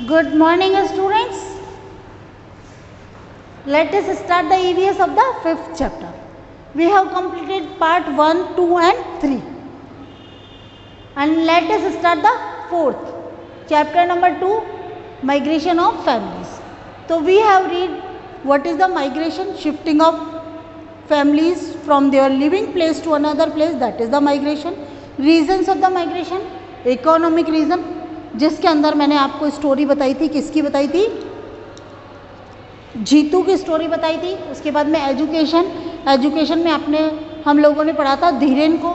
Good morning, students. Let us start the EVS of the 5th chapter. We have completed part 1, 2 and 3. And let us start the 4th. Chapter number 2, Migration of Families. So we have read what is the migration, shifting of families from their living place to another place, that is the migration. Reasons of the migration, economic reason, जिसके अंदर मैंने आपको story बताई थी, किसकी बताई थी, जीतू की स्टोरी बताई थी. उसके बाद में एजुकेशन में हम लोगों ने पढ़ा था धीरेन को.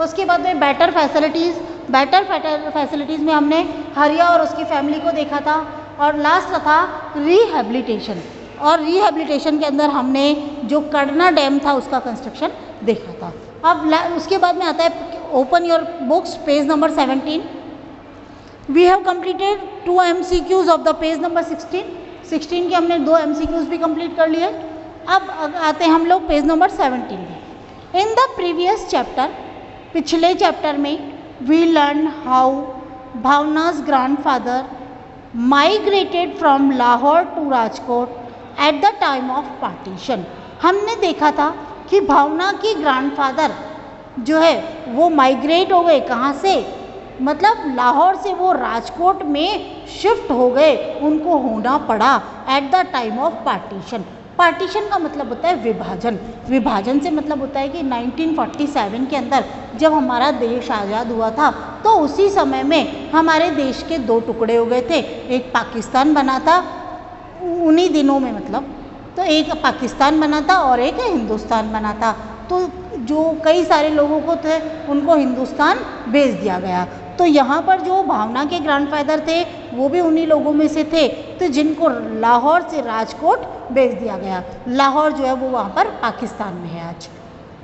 उसके बाद में बेटर फैसिलिटीज़ में हमने हरिया और उसकी फैमिली को देखा था. और लास्ट था रिहेबिलिटेशन, और रिहेबिलिटेशन के अंदर हमने जो करना डैम था उसका कंस्ट्रक्शन देखा था. अब उसके बाद में आता है open your books, page number 17. We have completed 2 MCQs of the page number 16 के हमने 2 MCQs भी कंप्लीट कर लिए. अब आते हैं हम लोग पेज नंबर 17 में. इन द प्रीवियस चैप्टर, पिछले चैप्टर में we learn how Bhavna's grandfather migrated from Lahore to Rajkot at the time of partition. हमने देखा था कि भावना की ग्रैंडफादर जो है वो माइग्रेट हो गए. कहाँ से? मतलब लाहौर से वो राजकोट में शिफ्ट हो गए, उनको होना पड़ा eight the time of partition. Partition का मतलब होता है विभाजन. विभाजन से मतलब होता है कि 1947 के अंदर जब हमारा देश आज़ाद हुआ था तो उसी समय में हमारे देश के 2 टुकड़े हो गए थे. एक पाकिस्तान बना था उन्हीं दिनों में, मतलब तो एक पाकिस्तान बना था और एक हिंदुस्तान बना था. तो जो कई सारे लोगों को थे उनको हिंदुस्तान भेज दिया गया. तो यहाँ पर जो भावना के ग्रैंडफादर थे वो भी उन्हीं लोगों में से थे, तो जिनको लाहौर से राजकोट भेज दिया गया. लाहौर जो है वो वहाँ पर पाकिस्तान में है आज.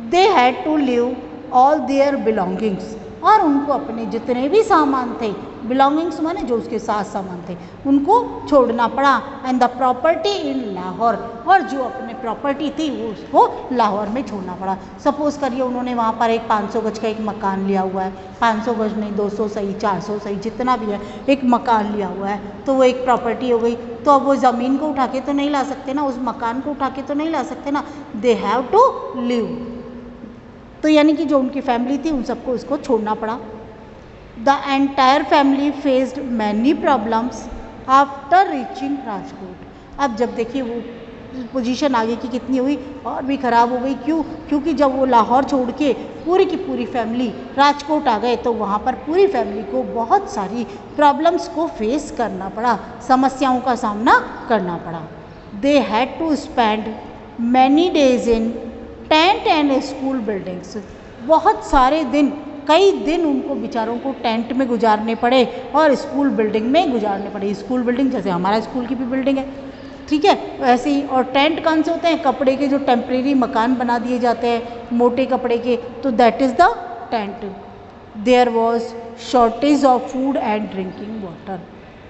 They had to leave all their belongings, और उनको अपने जितने भी सामान थे, बिलोंगिंग्स माने जो उसके साथ सामान थे, उनको छोड़ना पड़ा. And the property in Lahore, और जो अपने प्रॉपर्टी थी वो उसको लाहौर में छोड़ना पड़ा. सपोज़ करिए उन्होंने वहाँ पर एक 500 गज का एक मकान लिया हुआ है, 500 गज नहीं 200 सही 400 सही जितना भी है, एक मकान लिया हुआ है, तो वो एक प्रॉपर्टी हो गई. तो अब वो ज़मीन को उठा के तो नहीं ला सकते ना, उस मकान को उठा के तो नहीं ला सकते ना. They have to leave. तो यानी कि जो उनकी फैमिली थी उन सबको उसको छोड़ना पड़ा. The entire family faced many problems after reaching Rajkot. अब जब देखिए वो पोजीशन आगे की कितनी हुई और भी ख़राब हो गई. क्यों? क्योंकि जब वो लाहौर छोड़ के पूरी की पूरी फैमिली राजकोट आ गए तो वहाँ पर पूरी फैमिली को बहुत सारी प्रॉब्लम्स को फेस करना पड़ा, समस्याओं का सामना करना पड़ा. They had to spend many days in tent and school buildings. बहुत सारे दिन, कई दिन उनको बेचारों को टेंट में गुजारने पड़े और स्कूल बिल्डिंग में गुजारने पड़े. स्कूल बिल्डिंग जैसे हमारा स्कूल की भी बिल्डिंग है, ठीक है, वैसे ही. और टेंट कौन से होते हैं? कपड़े के जो टेम्परेरी मकान बना दिए जाते हैं मोटे कपड़े के, तो that is the tent. There was shortage of food and drinking water.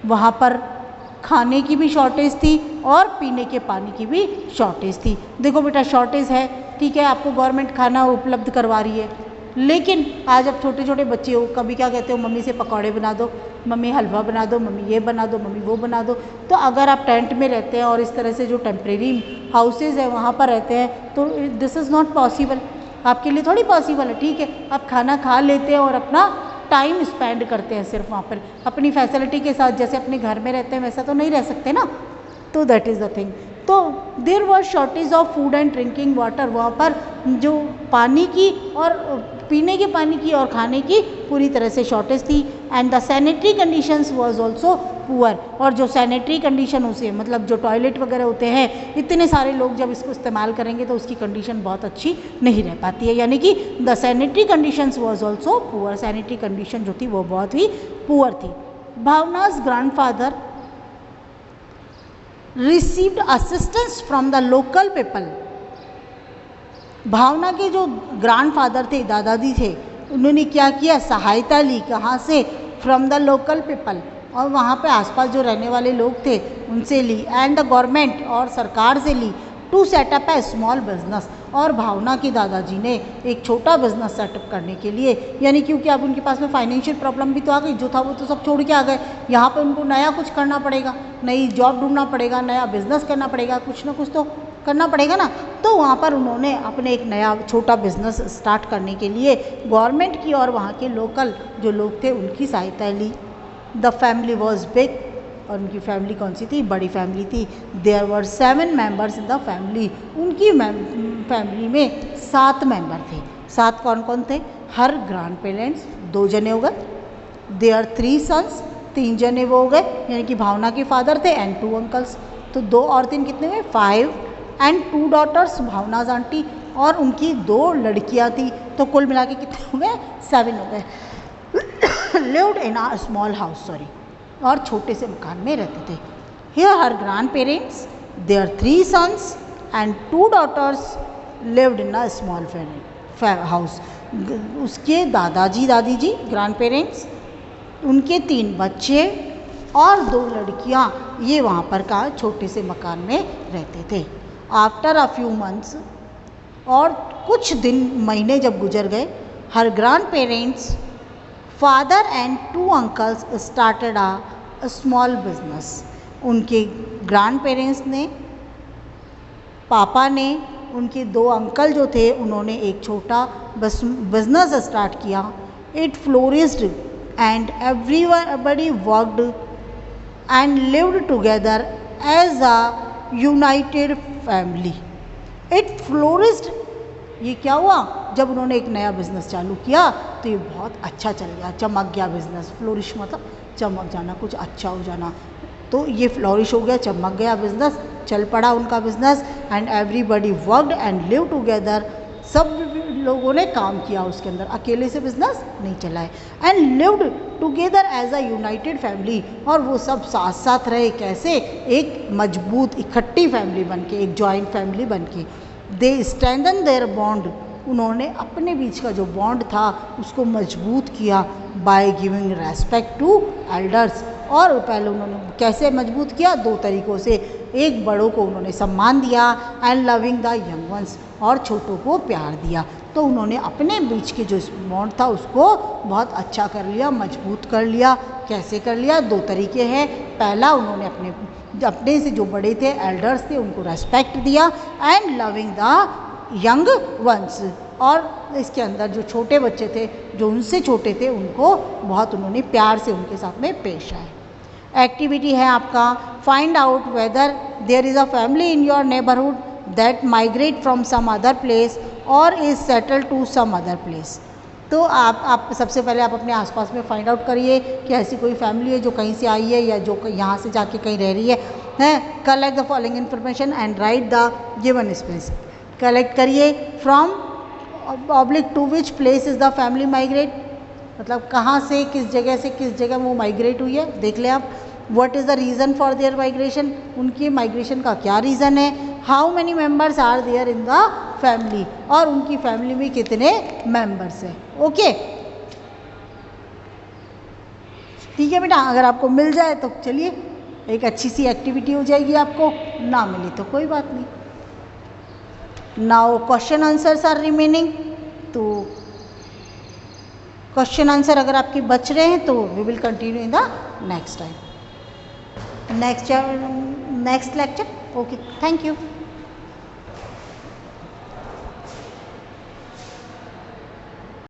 वहाँ पर खाने की भी शॉर्टेज थी और पीने के पानी की भी शॉर्टेज थी. देखो बेटा, शॉर्टेज है, ठीक है, आपको गवर्नमेंट खाना उपलब्ध करवा रही है, लेकिन आज अब छोटे छोटे बच्चे हो, कभी क्या कहते हो, मम्मी से पकौड़े बना दो, मम्मी हलवा बना दो, मम्मी ये बना दो, मम्मी वो बना दो. तो अगर आप टेंट में रहते हैं और इस तरह से जो टेम्परेरी हाउसेज है वहाँ पर रहते हैं तो दिस इज़ नॉट पॉसिबल. आपके लिए थोड़ी पॉसिबल है. ठीक है, आप खाना खा लेते हैं और अपना टाइम स्पेंड करते हैं सिर्फ वहाँ पर अपनी फैसिलिटी के साथ. जैसे अपने घर में रहते हैं वैसा तो नहीं रह सकते ना. तो दैट इज़ द थिंग. तो there was shortage of food and drinking water. वहाँ पर जो पानी की और पीने के पानी की और खाने की पूरी तरह से शॉर्टेज थी. And the sanitary conditions was also poor. और जो सैनिटरी कंडीशन उसे मतलब जो टॉयलेट वगैरह होते हैं, इतने सारे लोग जब इसको इस्तेमाल करेंगे तो उसकी कंडीशन बहुत अच्छी नहीं रह पाती है. यानी कि the sanitary conditions was also poor. Sanitary condition जो थी वो बहुत ही पुअर थी. Bhavna's grandfather received assistance from the local people. Bhavna के जो ग्रैंडफादर थे, दादाजी थे, उन्होंने क्या किया? सहायता ली. कहाँ से? From the local people. और वहाँ पे आसपास जो रहने वाले लोग थे उनसे ली. एंड द गवर्नमेंट, और सरकार से ली. To set up a small business. और भावना की दादाजी ने एक छोटा बिजनेस सेटअप करने के लिए, यानी क्योंकि अब उनके पास में फाइनेंशियल प्रॉब्लम भी तो आ गई, जो था वो तो सब छोड़ के आ गए, यहाँ पे उनको नया कुछ करना पड़ेगा, नई जॉब ढूंढना पड़ेगा, नया बिजनेस करना पड़ेगा, कुछ ना कुछ तो करना पड़ेगा ना। तो वहाँ पर उन्होंने अपने एक नया छोटा बिजनेस स्टार्ट करने के लिए गवर्नमेंट की और वहाँ के लोकल जो लोग थे उनकी सहायता ली। द फैमिली वॉज बिग, और उनकी फैमिली कौन सी थी? बड़ी फैमिली थी। There were 7 members in the family, उनकी फैमिली में 7 मेंबर थे। 7 कौन कौन थे? हर ग्रैंड पेरेंट्स 2 जने हो गए, देयर 3 सन्स 3 जने वो हो गए, यानी कि भावना के फादर थे एंड 2 अंकल्स, तो 2 और 3 कितने हुए? 5 एंड 2 डॉटर्स भावनाज आंटी, और उनकी 2 लड़कियां थी, तो कुल मिला के कितने हो गए? 7 हो गए। Lived in a small house, sorry, और छोटे से मकान में रहते थे। Here her grand parents, there 3 sons and 2 daughters lived in a small house. उसके दादाजी दादी जी ग्रैंड पेरेंट्स, उनके 3 बच्चे और 2 लड़कियां, ये वहाँ पर का छोटे से मकान में रहते थे। आफ्टर अ फ्यू मंथ्स, और कुछ दिन महीने जब गुजर गए, her grand parents father and 2 uncles started a small business. उनके ग्रैंड पेरेंट्स ने, पापा ने, उनके 2 अंकल जो थे उन्होंने एक छोटा बिजनेस स्टार्ट किया। It flourished and everybody worked and lived together as a united family. It flourished, ये क्या हुआ? जब उन्होंने एक नया बिजनेस चालू किया तो ये बहुत अच्छा चल गया, चमक गया बिजनेस। फ्लोरिश मतलब चमक जाना, कुछ अच्छा हो जाना, तो ये फ्लोरिश हो गया, चमक गया बिजनेस, चल पड़ा उनका business. And everybody worked and live together, सब लोगों ने काम किया उसके अंदर, अकेले से बिजनेस नहीं चला है। And lived together as a united family, और वो सब साथ साथ रहे, कैसे? एक मजबूत इकट्ठी फैमिली बन के, एक जॉइंट फैमिली बन के। दे स्ट्रेंथन देयर बॉन्ड, उन्होंने अपने बीच का जो बॉन्ड था उसको मजबूत किया। By giving respect to elders, और पहले उन्होंने कैसे मजबूत किया? 2 तरीक़ों से। एक, बड़ों को उन्होंने सम्मान दिया, and loving the young ones, और छोटों को प्यार दिया। तो उन्होंने अपने बीच के जो बॉन्ड था उसको बहुत अच्छा कर लिया, मजबूत कर लिया। कैसे कर लिया? 2 तरीके हैं। पहला, उन्होंने अपने से जो बड़े थे, एल्डर्स थे, उनको रेस्पेक्ट दिया, and loving the young ones, और इसके अंदर जो छोटे बच्चे थे, जो उनसे छोटे थे, उनको बहुत उन्होंने प्यार से उनके साथ में पेश आए। एक्टिविटी है आपका, find out whether there is a family in your neighbourhood that migrate from some other place और is settle to some other place. तो आप सबसे पहले आप अपने आसपास में फाइंड आउट करिए कि ऐसी कोई फैमिली है जो कहीं से आई है या जो यहाँ से जाके कहीं रह रही है। Collect the following information and write the given space. Collect करिए from oblique to which place is the family migrate, मतलब कहाँ से किस जगह वो माइग्रेट हुई है, देख लें आप। What is the reason for their migration, उनकी माइग्रेशन का क्या रीज़न है। How many members are there in the family, और उनकी फैमिली में कितने मेंबर्स हैं। ओके, ठीक है बेटा, अगर आपको मिल जाए तो चलिए एक अच्छी सी एक्टिविटी हो जाएगी, आपको ना मिले तो कोई बात नहीं। Now question answers are remaining, तो क्वेश्चन आंसर अगर आपके बच रहे हैं तो we will continue in the next time, next lecture. Okay, thank you.